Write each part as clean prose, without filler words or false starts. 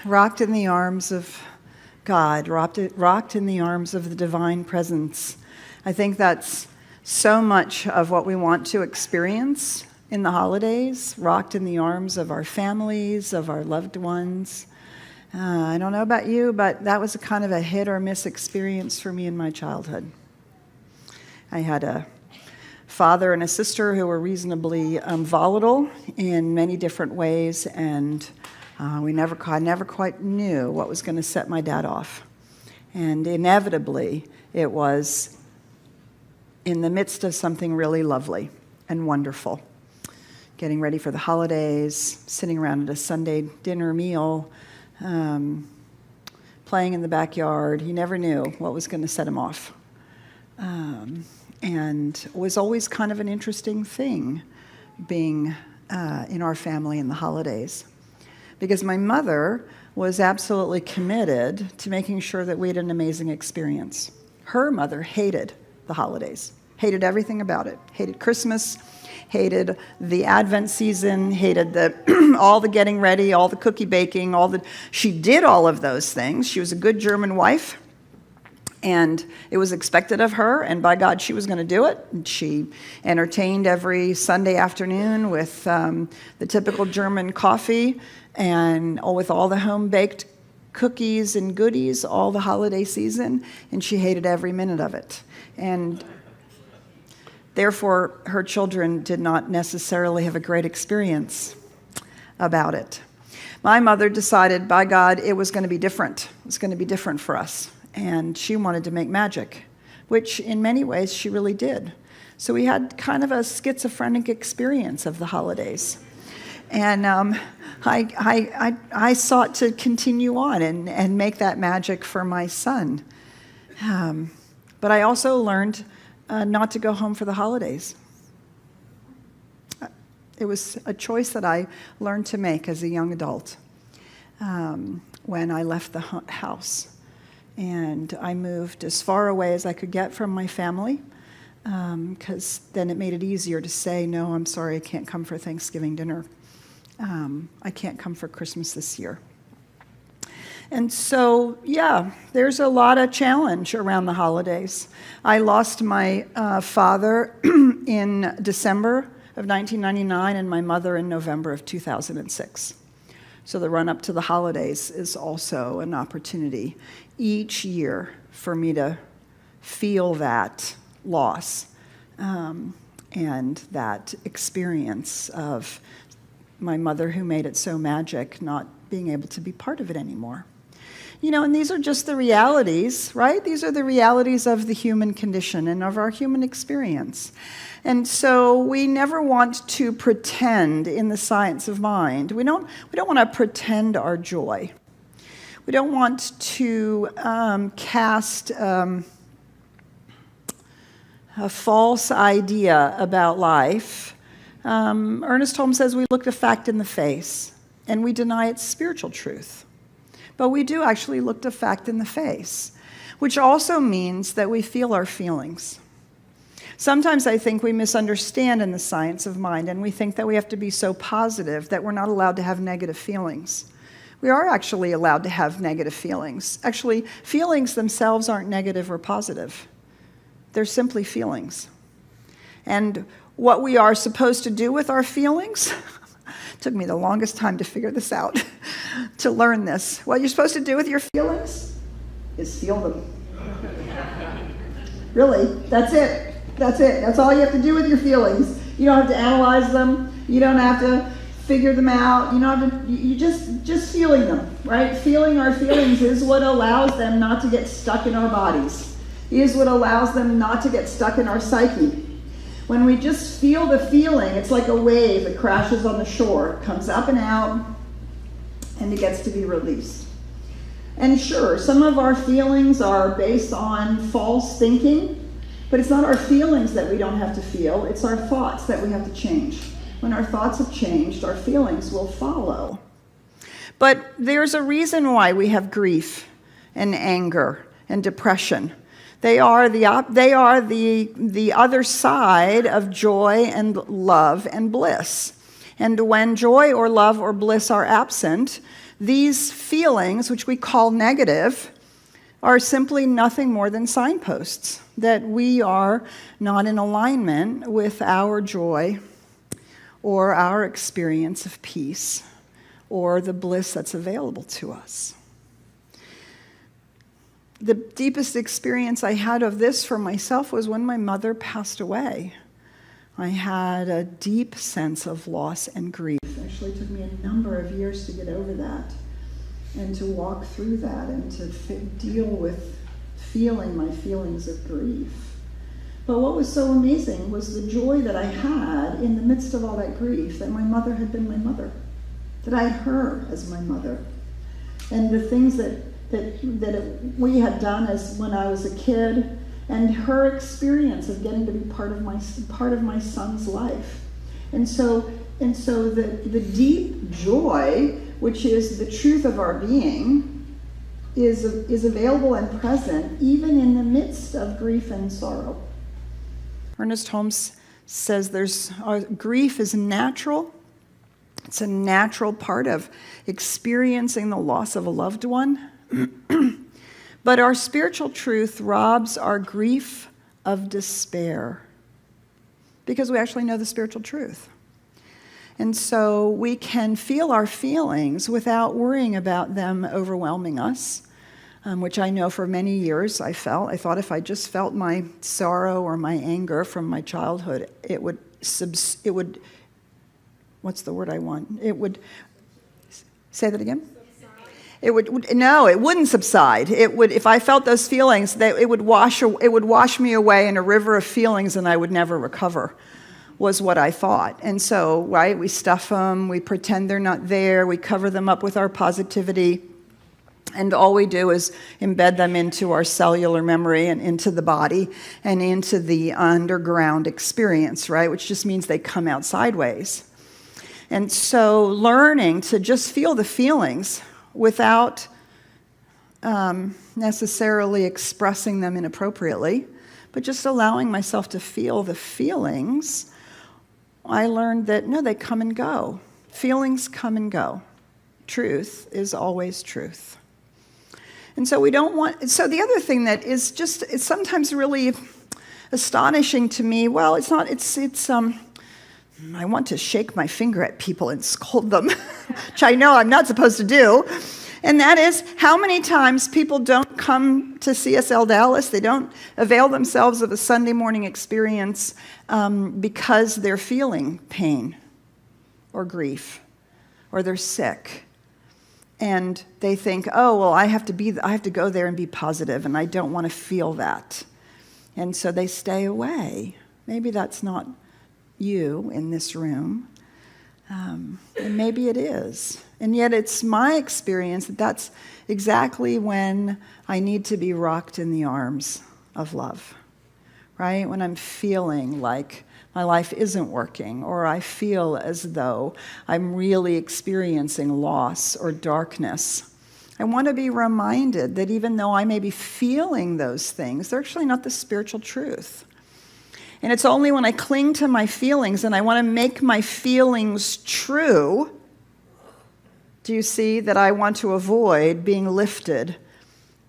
rocked in the arms of God, rocked in the arms of the divine presence. I think that's so much of what we want to experience in the holidays, rocked in the arms of our families, of our loved ones. I don't know about you, but that was a kind of a hit or miss experience for me in my childhood. I had a father and a sister who were reasonably volatile in many different ways, and I never quite knew what was going to set my dad off. And inevitably, it was in the midst of something really lovely and wonderful. Getting ready for the holidays, sitting around at a Sunday dinner meal, playing in the backyard. He never knew what was going to set him off. And it was always kind of an interesting thing being in our family in the holidays, because my mother was absolutely committed to making sure that we had an amazing experience. Her mother hated the holidays, hated everything about it, hated Christmas, hated the Advent season, hated all the getting ready, all the cookie baking, she did all of those things. She was a good German wife, and it was expected of her, and by God, she was going to do it. And she entertained every Sunday afternoon with the typical German coffee and with all the home-baked cookies and goodies all the holiday season, and she hated every minute of it. And therefore, her children did not necessarily have a great experience about it. My mother decided, by God, it was going to be different. It was going to be different for us. And she wanted to make magic, which in many ways she really did. So we had kind of a schizophrenic experience of the holidays. And I sought to continue on and make that magic for my son. But I also learned not to go home for the holidays. It was a choice that I learned to make as a young adult when I left the house. And I moved as far away as I could get from my family, because then it made it easier to say, no, I'm sorry, I can't come for Thanksgiving dinner. I can't come for Christmas this year. And so, yeah, there's a lot of challenge around the holidays. I lost my father in December of 1999 and my mother in November of 2006. So the run-up to the holidays is also an opportunity each year for me to feel that loss and that experience of my mother, who made it so magic, not being able to be part of it anymore. You know, and these are just the realities, right? These are the realities of the human condition and of our human experience. And so we never want to pretend in the science of mind. We don't want to pretend our joy. We don't want to cast a false idea about life. Ernest Holmes says we look a fact in the face and we deny its spiritual truth. But we do actually look a fact in the face, which also means that we feel our feelings. Sometimes I think we misunderstand in the science of mind, and we think that we have to be so positive that we're not allowed to have negative feelings. We are actually allowed to have negative feelings. Actually, feelings themselves aren't negative or positive. They're simply feelings. And what we are supposed to do with our feelings, took me the longest time to figure this out, to learn this. What you're supposed to do with your feelings is feel them. Really, that's it. That's it. That's all you have to do with your feelings. You don't have to analyze them. You don't have to figure them out. You don't have to, you just feeling them, right? Feeling our feelings is what allows them not to get stuck in our bodies. Is what allows them not to get stuck in our psyche. When we just feel the feeling, it's like a wave that crashes on the shore. It comes up and out, and it gets to be released. And sure, some of our feelings are based on false thinking, but it's not our feelings that we don't have to feel. It's our thoughts that we have to change. When our thoughts have changed, our feelings will follow. But there's a reason why we have grief and anger and depression. They are the other side of joy and love and bliss. And when joy or love or bliss are absent, These feelings, which we call negative, are simply nothing more than signposts that we are not in alignment with our joy or our experience of peace or the bliss that's available to us. The deepest experience I had of this for myself was when my mother passed away. I had a deep sense of loss and grief. Actually, it took me a number of years to get over that and to walk through that and to deal with feeling my feelings of grief. But what was so amazing was the joy that I had in the midst of all that grief, that my mother had been my mother, that I had her as my mother. And the things that we had done as when I was a kid, and her experience of getting to be part of my son's life. And so the deep joy, which is the truth of our being, is available and present even in the midst of grief and sorrow. Ernest Holmes says grief is natural. It's a natural part of experiencing the loss of a loved one. But our spiritual truth robs our grief of despair because we actually know the spiritual truth. And so we can feel our feelings without worrying about them overwhelming us, which I know for many years I felt. I thought if I just felt my sorrow or my anger from my childhood, it would, what's the word I want? It would, say that again? It wouldn't subside. If I felt those feelings, it would wash me away in a river of feelings, and I would never recover, was what I thought. And so, right, we stuff them, we pretend they're not there, we cover them up with our positivity, and all we do is embed them into our cellular memory and into the body and into the underground experience, right, which just means they come out sideways. And so learning to just feel the feelings without necessarily expressing them inappropriately, but just allowing myself to feel the feelings, I learned that, no, they come and go. Feelings come and go. Truth is always truth. And so so the other thing that is it's sometimes really astonishing to me, well, I want to shake my finger at people and scold them, which I know I'm not supposed to do. And that is how many times people don't come to CSLDallas, they don't avail themselves of a Sunday morning experience because they're feeling pain or grief or they're sick. And they think, oh, well, I have to go there and be positive, and I don't want to feel that. And so they stay away. Maybe that's not you in this room, and maybe it is. And yet it's my experience that that's exactly when I need to be rocked in the arms of love, right? When I'm feeling like my life isn't working, or I feel as though I'm really experiencing loss or darkness. I want to be reminded that even though I may be feeling those things, they're actually not the spiritual truth. And it's only when I cling to my feelings and I want to make my feelings true, do you see, that I want to avoid being lifted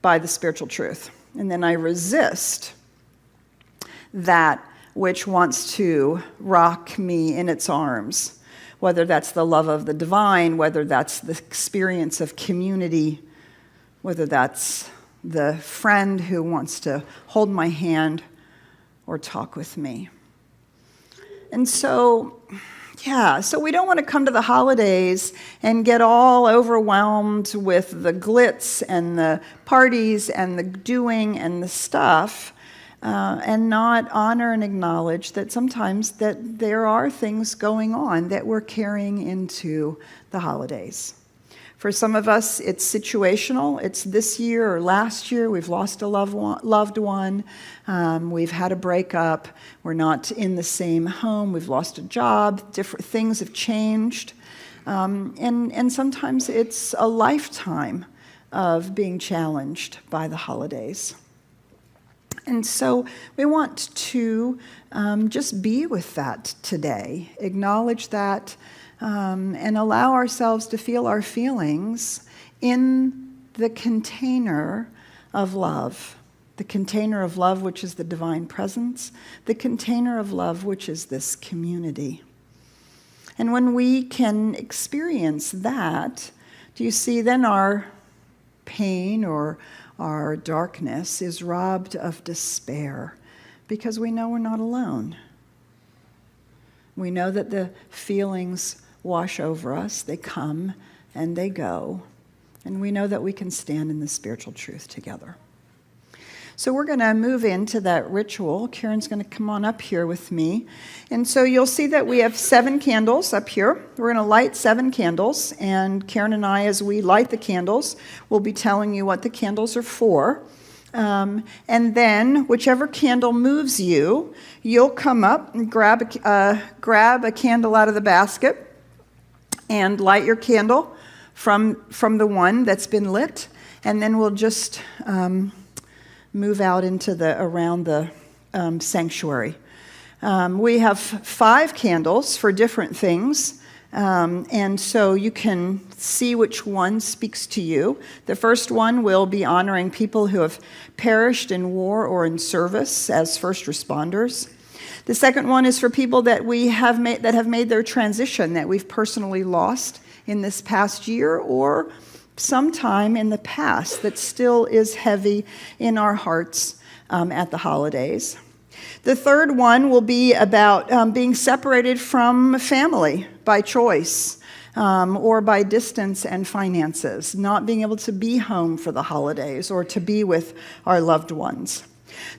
by the spiritual truth. And then I resist that which wants to rock me in its arms, whether that's the love of the divine, whether that's the experience of community, whether that's the friend who wants to hold my hand or talk with me. And so we don't want to come to the holidays and get all overwhelmed with the glitz and the parties and the doing and the stuff, and not honor and acknowledge that sometimes that there are things going on that we're carrying into the holidays. For some of us, it's situational. It's this year or last year. We've lost a loved one. We've had a breakup. We're not in the same home. We've lost a job. Different things have changed. And sometimes it's a lifetime of being challenged by the holidays. And so we want to just be with that today, acknowledge that, and allow ourselves to feel our feelings in the container of love. The container of love, which is the divine presence. The container of love, which is this community. And when we can experience that, do you see, then our pain or our darkness is robbed of despair because we know we're not alone. We know that the feelings wash over us, they come and they go, and we know that we can stand in the spiritual truth together. So we're going to move into that ritual. Karen's going to come on up here with me. And so you'll see that we have 7 candles up here. We're going to light 7 candles. And Karen and I, as we light the candles, will be telling you what the candles are for. And then whichever candle moves you, you'll come up and grab a candle out of the basket and light your candle from the one that's been lit. And then we'll just move out into around the sanctuary. We have 5 candles for different things, and so you can see which one speaks to you. The first one will be honoring people who have perished in war or in service as first responders. The second one is for people that have made their transition, that we've personally lost in this past year or sometime in the past that still is heavy in our hearts at the holidays. The third one will be about being separated from family by choice or by distance and finances, not being able to be home for the holidays or to be with our loved ones.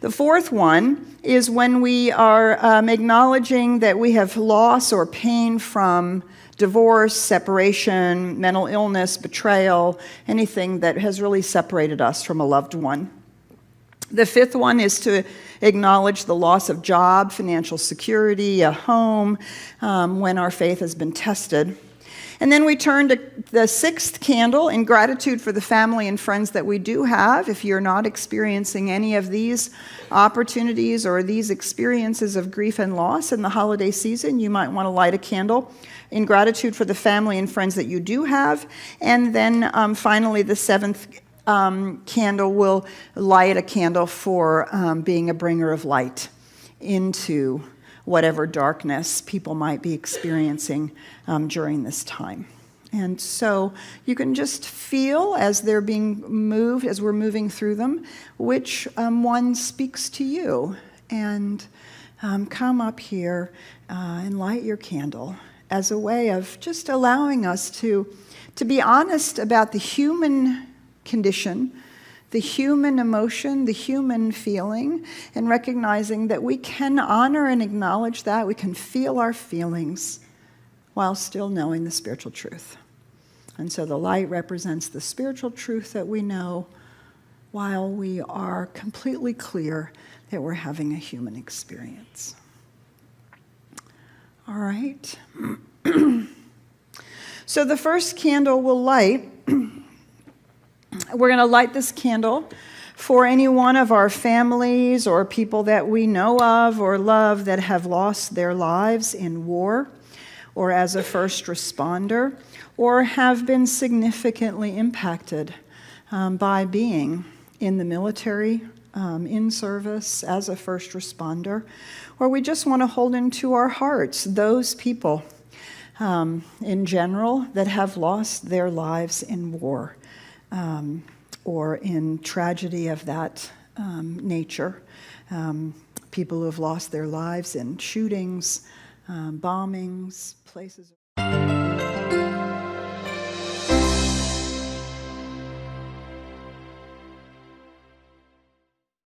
The fourth one is when we are acknowledging that we have loss or pain from divorce, separation, mental illness, betrayal, anything that has really separated us from a loved one. The fifth one is to acknowledge the loss of job, financial security, a home, when our faith has been tested. And then we turn to the 6th candle in gratitude for the family and friends that we do have. If you're not experiencing any of these opportunities or these experiences of grief and loss in the holiday season, you might want to light a candle in gratitude for the family and friends that you do have. And then finally, the 7th candle will light a candle for being a bringer of light into whatever darkness people might be experiencing during this time. And so you can just feel as they're being moved, as we're moving through them, which one speaks to you. And come up here and light your candle as a way of just allowing us to be honest about the human condition, the human emotion, the human feeling, and recognizing that we can honor and acknowledge that. We can feel our feelings while still knowing the spiritual truth. And so the light represents the spiritual truth that we know while we are completely clear that we're having a human experience. All right. So the first candle we'll light, we're going to light this candle for any one of our families or people that we know of or love that have lost their lives in war or as a first responder or have been significantly impacted by being in the military, in service as a first responder, or we just want to hold into our hearts those people in general that have lost their lives in war or in tragedy of that nature. People who have lost their lives in shootings, bombings, places.